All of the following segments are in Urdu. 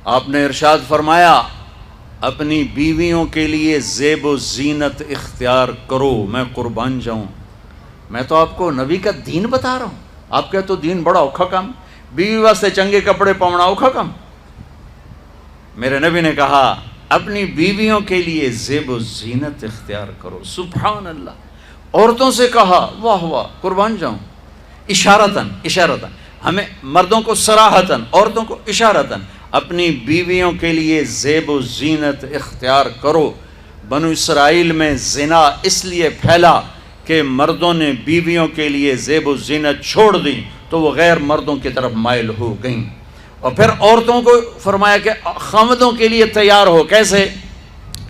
آپ نے ارشاد فرمایا اپنی بیویوں کے لیے زیب و زینت اختیار کرو، میں قربان جاؤں۔ میں تو آپ کو نبی کا دین بتا رہا ہوں، آپ کہتے تو دین بڑا اوکھا کام، بیوی واسطے چنگے کپڑے پاؤنا اوکھا کام۔ میرے نبی نے کہا اپنی بیویوں کے لیے زیب و زینت اختیار کرو۔ سبحان اللہ۔ عورتوں سے کہا، واہ واہ، قربان جاؤں، اشارتاً ہمیں مردوں کو صراحتاً، عورتوں کو اشارتاً، اپنی بیویوں کے لیے زیب و زینت اختیار کرو۔ بنو اسرائیل میں زنا اس لیے پھیلا کہ مردوں نے بیویوں کے لیے زیب و زینت چھوڑ دی تو وہ غیر مردوں کی طرف مائل ہو گئیں۔ اور پھر عورتوں کو فرمایا کہ خامدوں کے لیے تیار ہو۔ کیسے؟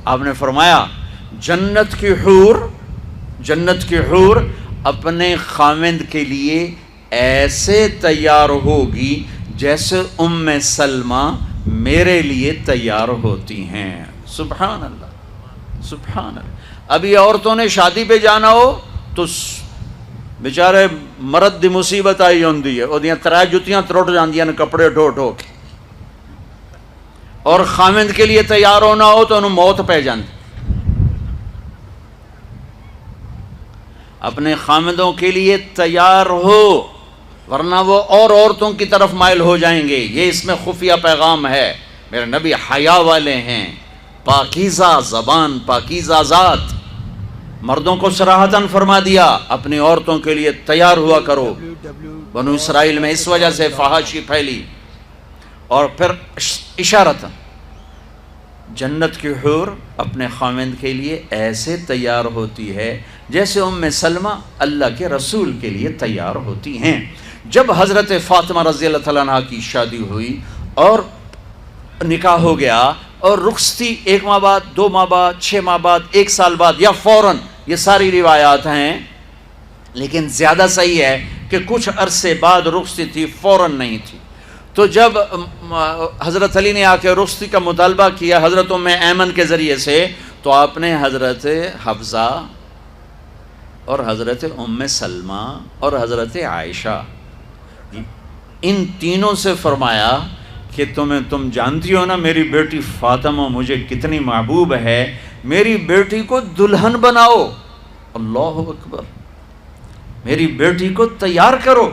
آپ نے فرمایا جنت کی حور اپنے خامند کے لیے ایسے تیار ہوگی جیسے ام سلمہ میرے لیے تیار ہوتی ہیں۔ سبحان اللہ، سبحان اللہ۔ ابھی عورتوں نے شادی پہ جانا ہو تو بیچارے مرد دی مصیبت آئی ہوندی ہے، وہ ترائے جتیاں تروٹ جاندیاں کپڑے ڈھو ڈھو کے، اور خامند کے لیے تیار ہونا ہو تو انہوں موت پہ جاندی۔ اپنے خامدوں کے لیے تیار ہو ورنہ وہ اور عورتوں کی طرف مائل ہو جائیں گے۔ یہ اس میں خفیہ پیغام ہے۔ میرے نبی حیا والے ہیں، پاکیزہ زبان، پاکیزہ ذات۔ مردوں کو صراحتاً فرما دیا اپنی عورتوں کے لیے تیار ہوا کرو۔ بنو اسرائیل میں اس وجہ سے فحاشی پھیلی۔ اور پھر اشارتاً جنت کی حور اپنے خامند کے لیے ایسے تیار ہوتی ہے جیسے ام سلمہ اللہ کے رسول کے لیے تیار ہوتی ہیں۔ جب حضرت فاطمہ رضی اللہ تعالیٰ عنہ کی شادی ہوئی اور نکاح ہو گیا اور رخصتی 1 ماہ بعد، 2 ماہ بعد، 6 ماہ بعد، 1 سال بعد یا فوراً، یہ ساری روایات ہیں، لیکن زیادہ صحیح ہے کہ کچھ عرصے بعد رخصتی تھی، فوراً نہیں تھی۔ تو جب حضرت علی نے آ کے رخصتی کا مطالبہ کیا حضرت ام ایمن کے ذریعے سے، تو آپ نے حضرت حفصہ اور حضرت ام سلمہ اور حضرت عائشہ ان تینوں سے فرمایا کہ تم جانتی ہو نا میری بیٹی فاطمہ مجھے کتنی محبوب ہے، میری بیٹی کو دلہن بناؤ۔ اللہ اکبر، میری بیٹی کو تیار کرو۔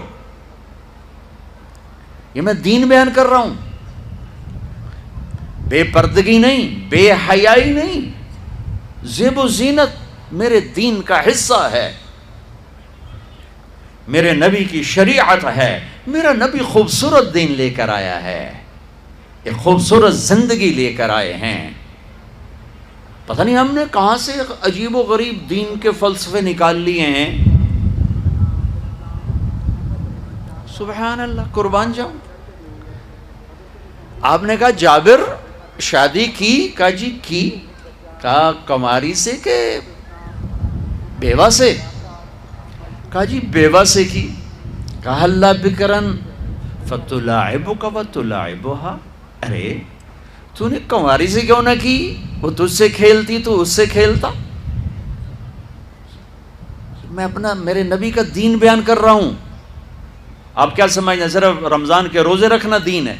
یہ میں دین بیان کر رہا ہوں، بے پردگی نہیں، بے حیائی نہیں، زیب و زینت میرے دین کا حصہ ہے، میرے نبی کی شریعت ہے۔ میرا نبی خوبصورت دین لے کر آیا ہے، ایک خوبصورت زندگی لے کر آئے ہیں۔ پتہ نہیں ہم نے کہاں سے عجیب و غریب دین کے فلسفے نکال لیے ہیں۔ سبحان اللہ، قربان جاؤں۔ آپ نے کہا جابر شادی کی؟ کہا جی کی۔ کہا کماری سے کہ بیوہ سے؟ کہا جی بیوہ سے کی۔ کہا اللہ بکرن فتلاعبک وتلاعبها، ارے تو نے کماری سے کیوں نہ کی؟ وہ تجھ سے کھیلتی تو اس سے کھیلتا۔ میں اپنا میرے نبی کا دین بیان کر رہا ہوں۔ آپ کیا سمجھنا صرف رمضان کے روزے رکھنا دین ہے؟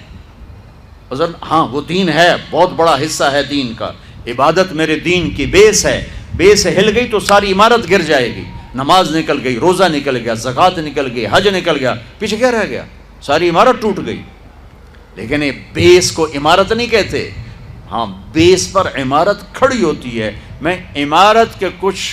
ہاں وہ دین ہے، بہت بڑا حصہ ہے دین کا۔ عبادت میرے دین کی بیس ہے، بیس ہل گئی تو ساری عمارت گر جائے گی۔ نماز نکل گئی، روزہ نکل گیا، زکوٰۃ نکل گئی، حج نکل گیا، پیچھے کیا رہ گیا؟ ساری عمارت ٹوٹ گئی۔ لیکن یہ بیس کو عمارت نہیں کہتے، ہاں بیس پر عمارت کھڑی ہوتی ہے۔ میں عمارت کے کچھ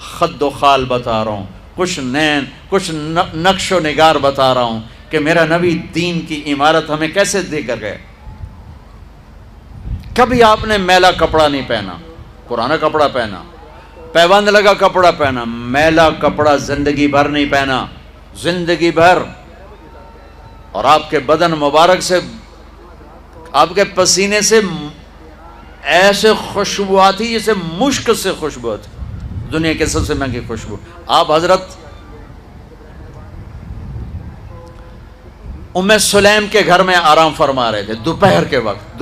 خد و خال بتا رہا ہوں، کچھ نقش و نگار بتا رہا ہوں کہ میرا نبی دین کی عمارت ہمیں کیسے دے کر گئے۔ کبھی آپ نے میلا کپڑا نہیں پہنا، پرانا کپڑا پہنا، پیبند لگا کپڑا پہنا، میلا کپڑا زندگی بھر نہیں پہنا، زندگی بھر۔ اور آپ کے بدن مبارک سے، آپ کے پسینے سے ایسے خوشبو آتی جیسے مشک سے خوشبو آتی، دنیا کے سب سے مہنگی خوشبو۔ آپ حضرت ام سلیم کے گھر میں آرام فرما رہے تھے دوپہر کے وقت،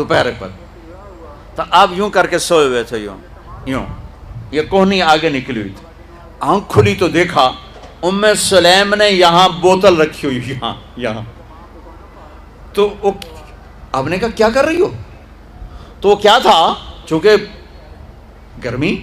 تو آپ یوں کر کے سوئے ہوئے تھے، یوں یہ کوہنی آگے نکلی ہوئی تھی۔ آنکھ کھلی تو دیکھا ام سلیم نے یہاں بوتل رکھی ہوئی، یہاں تو آپ نے کہا کیا کر رہی ہو؟ تو کیا تھا، چونکہ گرمی،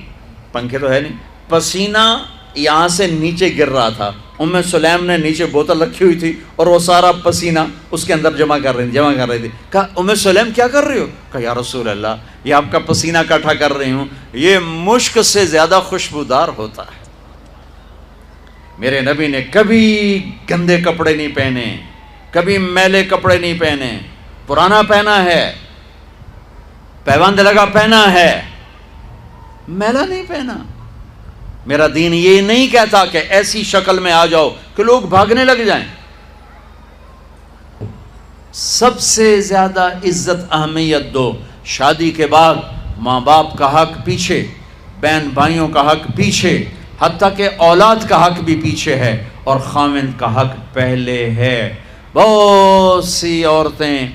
پنکھے تو ہے نہیں، پسینہ یہاں سے نیچے گر رہا تھا، ام سلیم نے نیچے بوتل رکھی ہوئی تھی اور وہ سارا پسینہ اس کے اندر جمع کر رہی تھی. کہا ام سلیم کیا کر رہی ہو؟ کہا یا رسول اللہ یہ آپ کا پسینہ اکٹھا کر رہی ہوں، یہ مشک سے زیادہ خوشبودار ہوتا ہے. میرے نبی نے کبھی گندے کپڑے نہیں پہنے، کبھی میلے کپڑے نہیں پہنے، پرانا پہنا ہے، پیوند لگا پہنا ہے، میلا نہیں پہنا. میرا دین یہ نہیں کہتا کہ ایسی شکل میں آ جاؤ کہ لوگ بھاگنے لگ جائیں. سب سے زیادہ عزت اہمیت دو. شادی کے بعد ماں باپ کا حق پیچھے، بہن بھائیوں کا حق پیچھے، حتیٰ کہ اولاد کا حق بھی پیچھے ہے اور خاوند کا حق پہلے ہے. بہت سی عورتیں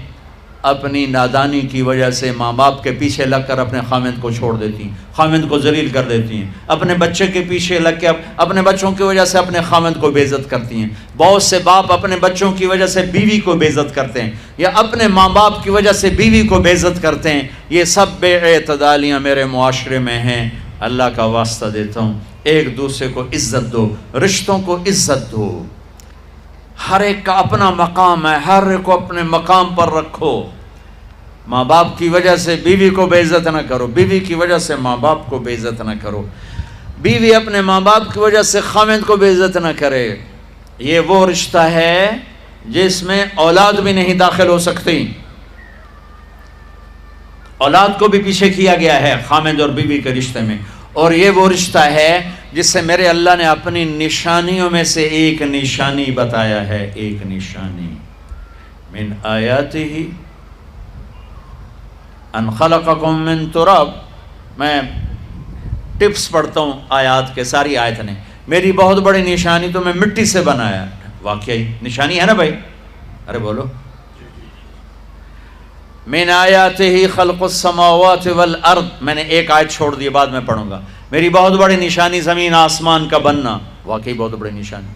اپنی نادانی کی وجہ سے ماں باپ کے پیچھے لگ کر اپنے خاوند کو چھوڑ دیتی ہیں، خاوند کو ذلیل کر دیتی ہیں. اپنے بچے کے پیچھے لگ کے اپنے بچوں کی وجہ سے اپنے خاوند کو بے عزت کرتی ہیں. بہت سے باپ اپنے بچوں کی وجہ سے بیوی کو بے عزت کرتے ہیں، یا اپنے ماں باپ کی وجہ سے بیوی کو بے عزت کرتے ہیں. یہ سب بے اعتدالیاں میرے معاشرے میں ہیں. اللہ کا واسطہ دیتا ہوں، ایک دوسرے کو عزت دو، رشتوں کو عزت دو. ہر ایک کا اپنا مقام ہے، ہر ایک کو اپنے مقام پر رکھو. ماں باپ کی وجہ سے بیوی کو بے عزت نہ کرو، بیوی کی وجہ سے ماں باپ کو بے عزت نہ کرو، بیوی اپنے ماں باپ کی وجہ سے خاوند کو بے عزت نہ کرے. یہ وہ رشتہ ہے جس میں اولاد بھی نہیں داخل ہو سکتی. اولاد کو بھی پیچھے کیا گیا ہے خاوند اور بیوی کے رشتے میں. اور یہ وہ رشتہ ہے جس سے میرے اللہ نے اپنی نشانیوں میں سے ایک نشانی بتایا ہے. ایک نشانی، من آیاتہ ان خلقکم من تراب. میں ٹپس پڑھتا ہوں آیات کے، ساری آیت نے. میری بہت بڑی نشانی تو میں مٹی سے بنایا. واقعی نشانی ہے نا بھائی؟ ارے بولو. من آیاتہ خلق السماوات والارض. میں نے ایک آیت چھوڑ دی، بعد میں پڑھوں گا. میری بہت بڑی نشانی زمین آسمان کا بننا. واقعی بہت بڑی نشانی.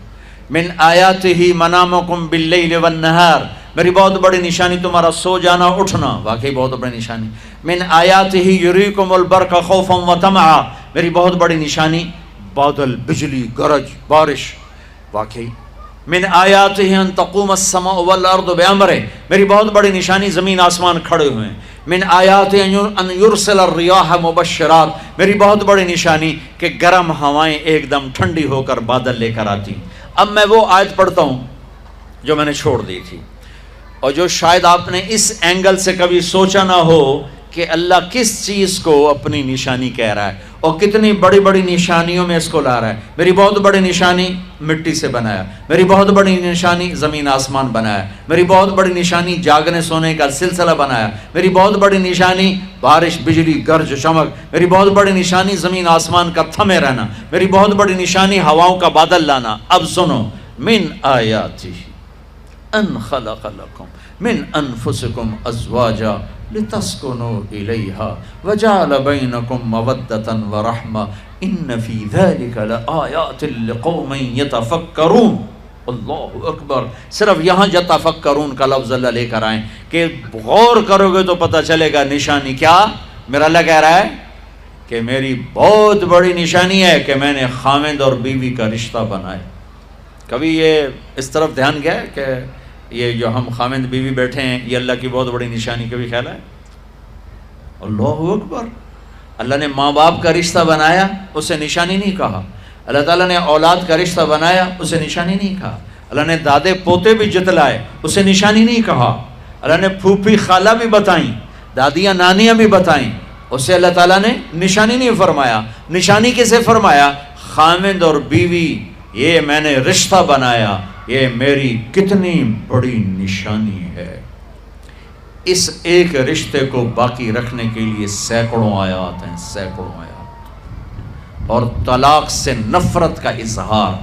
من آیاتہ منامکم باللیل والنہار. میری بہت بڑی نشانی تمہارا سو جانا اٹھنا. واقعی بہت بڑی نشانی. من آیاتہ یریکم البرق خوفا وطمعا. میری بہت بڑی نشانی بادل، بجلی، گرج، بارش. واقعی. من آیاتہ ان تقوم السماء والارض بامرہ. میری بہت بڑی نشانی زمین آسمان کھڑے ہوئے ہیں. من آیاتہ ان یرسل الریاح مبشرات. میری بہت بڑی نشانی کہ گرم ہوائیں ایک دم ٹھنڈی ہو کر بادل لے کر آتی. اب میں وہ آیت پڑھتا ہوں جو میں نے چھوڑ دی تھی، اور جو شاید آپ نے اس اینگل سے کبھی سوچا نہ ہو کہ اللہ کس چیز کو اپنی نشانی کہہ رہا ہے اور کتنی بڑی بڑی نشانیوں میں اس کو لا رہا ہے. میری بہت بڑی نشانی مٹی سے بنایا، میری بہت بڑی نشانی زمین آسمان بنایا، میری بہت بڑی نشانی جاگنے سونے کا سلسلہ بنایا، میری بہت بڑی نشانی بارش، بجلی، گرج، چمک، میری بہت بڑی نشانی زمین آسمان کا تھمے رہنا، میری بہت بڑی نشانی ہواؤں کا بادل لانا. اب سنو، من آیاتہ ان خلق لکم من انفسکم ازواجا لتسکنوا الیہا وجعل بینکم مودۃ ورحمہ ان فی ذلک لآیات لقوم یتفکرون. اللہ اکبر. صرف یہاں یتفکرون کا لفظ اللہ لے کر آئیں کہ غور کرو گے تو پتہ چلے گا نشانی کیا. میرا اللہ کہہ رہا ہے کہ میری بہت بڑی نشانی ہے کہ میں نے خاوند اور بیوی کا رشتہ بنایا. کبھی یہ اس طرف دھیان گیا ہے کہ یہ جو ہم خاوند بیوی بیٹھے ہیں یہ اللہ کی بہت بڑی نشانی کبھی خیال ہے؟ اللہ اکبر. اللہ نے ماں باپ کا رشتہ بنایا، اسے نشانی نہیں کہا. اللہ تعالیٰ نے اولاد کا رشتہ بنایا، اسے نشانی نہیں کہا. اللہ نے دادے پوتے بھی جتلائے، اسے نشانی نہیں کہا. اللہ نے پھوپھی خالہ بھی بتائیں، دادیاں نانیاں بھی بتائیں، اسے اللہ تعالیٰ نے نشانی نہیں فرمایا. نشانی کسے فرمایا؟ خاوند اور بیوی، یہ میں نے رشتہ بنایا، یہ میری کتنی بڑی نشانی ہے. اس ایک رشتے کو باقی رکھنے کے لیے سینکڑوں آیات ہیں، سینکڑوں آیات. اور طلاق سے نفرت کا اظہار.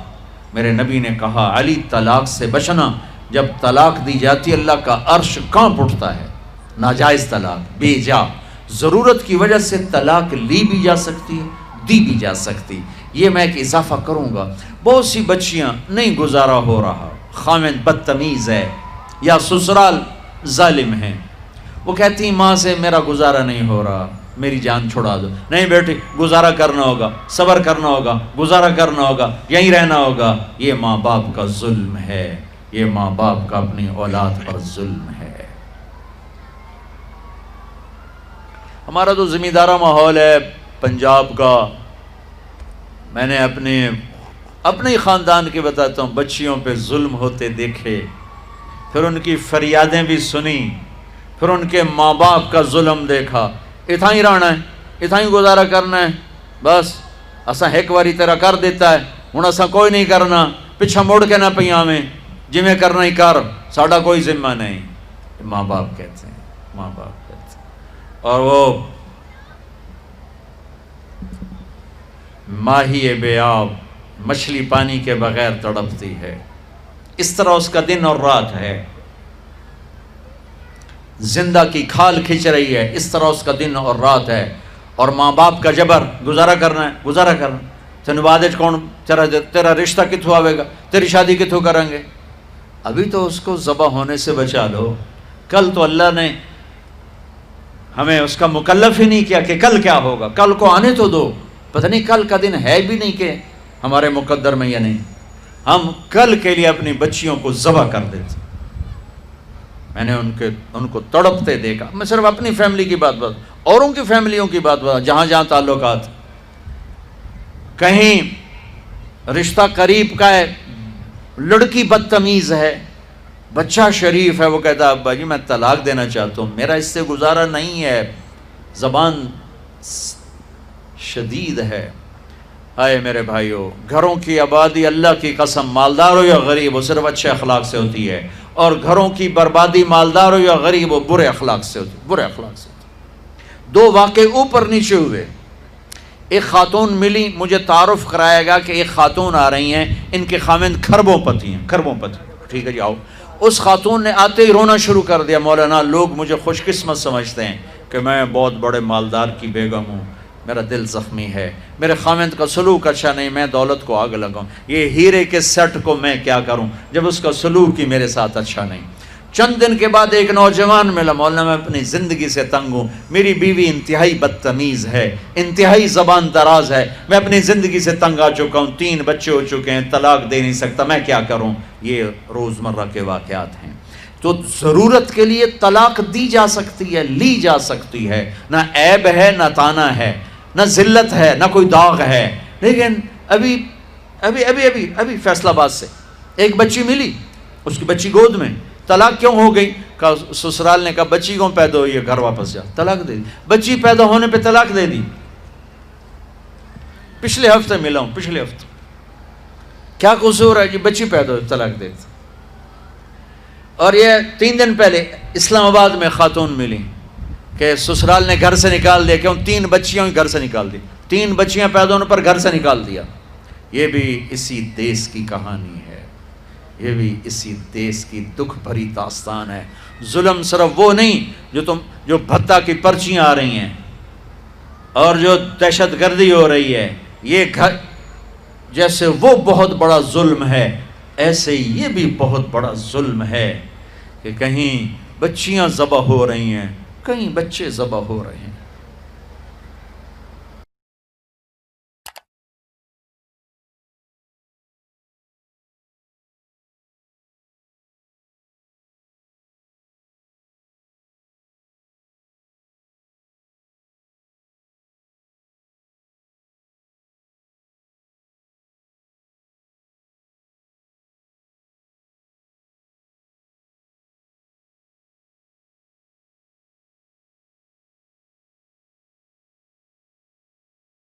میرے نبی نے کہا علی طلاق سے بچنا. جب طلاق دی جاتی اللہ کا عرش کانپ اٹھتا ہے. ناجائز طلاق، بے جا، ضرورت کی وجہ سے طلاق لی بھی جا سکتی ہے، دی بھی جا سکتی. یہ میں ایک اضافہ کروں گا. بہت سی بچیاں نہیں گزارا ہو رہا، خاوند بدتمیز ہے یا سسرال ظالم ہیں، وہ کہتی ماں سے میرا گزارا نہیں ہو رہا، میری جان چھڑا دو. نہیں بیٹی، گزارا کرنا ہوگا، صبر کرنا ہوگا، گزارا کرنا ہوگا، یہیں رہنا ہوگا. یہ ماں باپ کا ظلم ہے، یہ ماں باپ کا اپنی اولاد پر ظلم ہے. ہمارا تو زمیندارہ ماحول ہے پنجاب کا. میں نے اپنے ہی خاندان کے بتاتا ہوں، بچیوں پہ ظلم ہوتے دیکھے، پھر ان کی فریادیں بھی سنی، پھر ان کے ماں باپ کا ظلم دیکھا. اتھا ہی رہنا ہے، اتھا ہی گزارا کرنا ہے، بس اساں ایک واری تیرا کر دیتا ہے، ہن اساں کوئی نہیں کرنا، پچھا مڑ کے نہ پیاں میں، جویں کرنا ہی کر، ساڈا کوئی ذمہ نہیں. ماں باپ کہتے ہیں، ماں باپ کہتے ہیں. اور وہ ماہی بے آب، مچھلی پانی کے بغیر تڑپتی ہے، اس طرح اس کا دن اور رات ہے. زندہ کی کھال کھچ رہی ہے، اس طرح اس کا دن اور رات ہے. اور ماں باپ کا جبر، گزارا کرنا ہے، گزارا کرنا. تینوں بعد کون تیرا رشتہ کتوں آئے گا، تیری شادی کتوں کریں گے. ابھی تو اس کو ذبح ہونے سے بچا لو. کل تو اللہ نے ہمیں اس کا مکلف ہی نہیں کیا کہ کل کیا ہوگا، کل کو آنے تو دو. پتہ نہیں کل کا دن ہے بھی نہیں کہ ہمارے مقدر میں یا نہیں. ہم کل کے لیے اپنی بچیوں کو ذبح کر دیتے. میں نے ان کو تڑپتے دیکھا. میں صرف اپنی فیملی کی بات اوروں کی فیملیوں کی بات جہاں جہاں تعلقات. کہیں رشتہ قریب کا ہے، لڑکی بدتمیز ہے، بچہ شریف ہے، وہ کہتا ہے ابا جی میں طلاق دینا چاہتا ہوں، میرا اس سے گزارا نہیں ہے، زبان شدید ہے. آئے میرے بھائیو، گھروں کی آبادی اللہ کی قسم، مالدار ہو یا غریب ہو، صرف اچھے اخلاق سے ہوتی ہے. اور گھروں کی بربادی مالدار ہو یا غریب ہو، برے اخلاق سے ہوتی ہے، برے اخلاق سے ہوتی ہے. دو واقعے اوپر نیچے ہوئے. ایک خاتون ملی، مجھے تعارف کرایا گا کہ ایک خاتون آ رہی ہیں، ان کے خاوند کھربوں پتی ہیں، کھربوں پتی. ٹھیک ہے جی آؤ. اس خاتون نے آتے ہی رونا شروع کر دیا. مولانا لوگ مجھے خوش قسمت سمجھتے ہیں کہ میں بہت بڑے مالدار کی بیگم ہوں، میرا دل زخمی ہے، میرے خاوند کا سلوک اچھا نہیں، میں دولت کو آگ لگاؤں، یہ ہیرے کے سیٹ کو میں کیا کروں جب اس کا سلوک ہی میرے ساتھ اچھا نہیں. چند دن کے بعد ایک نوجوان ملا. مولانا میں اپنی زندگی سے تنگ ہوں، میری بیوی انتہائی بدتمیز ہے، انتہائی زبان دراز ہے، میں اپنی زندگی سے تنگ آ چکا ہوں، 3 بچے ہو چکے ہیں، طلاق دے نہیں سکتا، میں کیا کروں. یہ روزمرہ کے واقعات ہیں. تو ضرورت کے لیے طلاق دی جا سکتی ہے، لی جا سکتی ہے، نہ عیب ہے نہ تانا ہے، نہ ذلت ہے نہ کوئی داغ ہے. لیکن ابھی فیصل آباد سے ایک بچی ملی، اس کی بچی گود میں. طلاق کیوں ہو گئی؟ کہا سسرال نے کہا بچی کیوں پیدا ہوئی ہے، گھر واپس جا. طلاق دے دی. بچی پیدا ہونے پہ طلاق دے دی. پچھلے ہفتے ملا ہوں، پچھلے ہفتے. کیا قصور ہے جی، بچی پیدا ہوئی طلاق دے دی. اور یہ 3 دن پہلے اسلام آباد میں خاتون ملی کہ سسرال نے گھر سے نکال دیا. کیوں؟ 3 بچیاں گھر سے نکال دی. 3 بچیاں پیدا ہونے پر گھر سے نکال دیا. یہ بھی اسی دیس کی کہانی ہے، یہ بھی اسی دیس کی دکھ بھری داستان ہے. ظلم صرف وہ نہیں جو بھتہ کی پرچیاں آ رہی ہیں اور جو دہشت گردی ہو رہی ہے، یہ گھر جیسے وہ بہت بڑا ظلم ہے، ایسے یہ بھی بہت بڑا ظلم ہے کہ کہیں بچیاں ذبح ہو رہی ہیں، کہیں بچے ذبح ہو رہے ہیں.